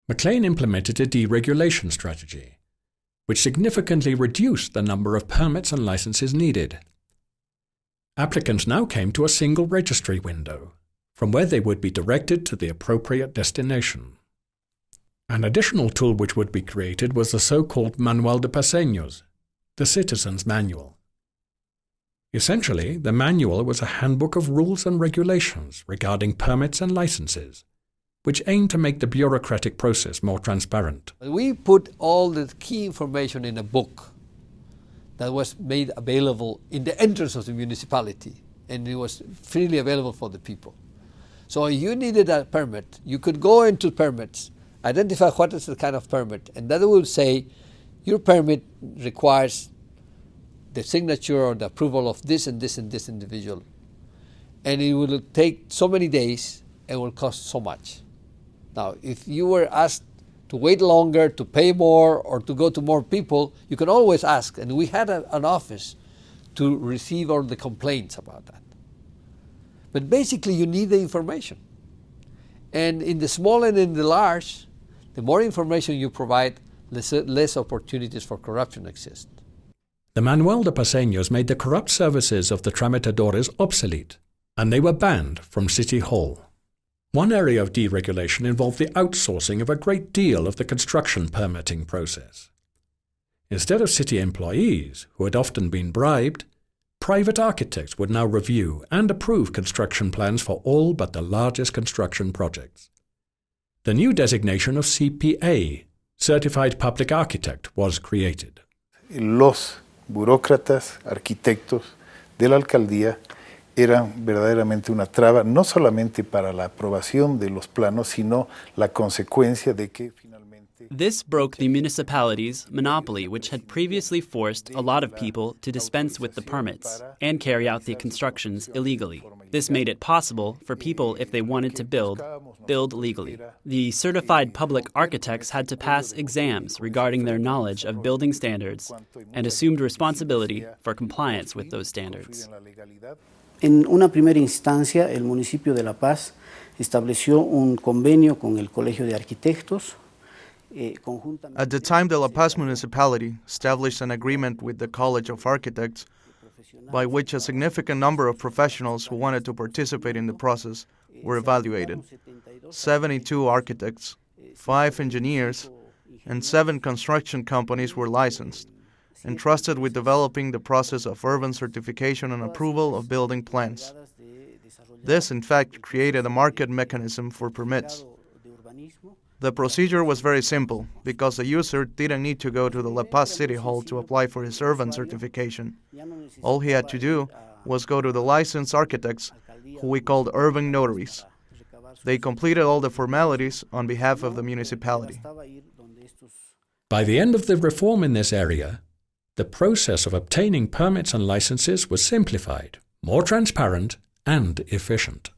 McLean implemented a deregulation strategy, which significantly reduced the number of permits and licenses needed. Applicants now came to a single registry window, from where they would be directed to the appropriate destination. An additional tool which would be created was the so-called Manual de Paseños, the Citizen's Manual. Essentially, the manual was a handbook of rules and regulations regarding permits and licenses, which aimed to make the bureaucratic process more transparent. We put all the key information in a book that was made available in the entrance of the municipality, and it was freely available for the people. So if you needed a permit, you could go into permits, identify what is the kind of permit, and that will say your permit requires the signature or the approval of this and this and this individual. And it will take so many days and will cost so much. Now, if you were asked to wait longer, to pay more, or to go to more people, you can always ask. And we had an office to receive all the complaints about that. But basically, you need the information. And in the small and in the large, the more information you provide, less opportunities for corruption exist. The Manual de Paseños made the corrupt services of the tramitadores obsolete, and they were banned from City Hall. One area of deregulation involved the outsourcing of a great deal of the construction permitting process. Instead of city employees, who had often been bribed, private architects would now review and approve construction plans for all but the largest construction projects. The new designation of CPA, Certified Public Architect, was created. Los burócratas, arquitectos de la alcaldía eran verdaderamente una traba, no solamente para la aprobación de los planos, sino la consecuencia de que finalmente... This broke the municipality's monopoly, which had previously forced a lot of people to dispense with the permits and carry out the constructions illegally. This made it possible for people, if they wanted to build legally. The certified public architects had to pass exams regarding their knowledge of building standards and assumed responsibility for compliance with those standards. En una primera instancia, el municipio de La Paz estableció un convenio con el Colegio de Arquitectos. At the time, the La Paz municipality established an agreement with the College of Architects by which a significant number of professionals who wanted to participate in the process were evaluated. 72 architects, 5 engineers, and 7 construction companies were licensed, entrusted with developing the process of urban certification and approval of building plans. This, in fact, created a market mechanism for permits. The procedure was very simple, because the user didn't need to go to the La Paz City Hall to apply for his urban certification. All he had to do was go to the licensed architects, who we called urban notaries. They completed all the formalities on behalf of the municipality. By the end of the reform in this area, the process of obtaining permits and licenses was simplified, more transparent, and efficient.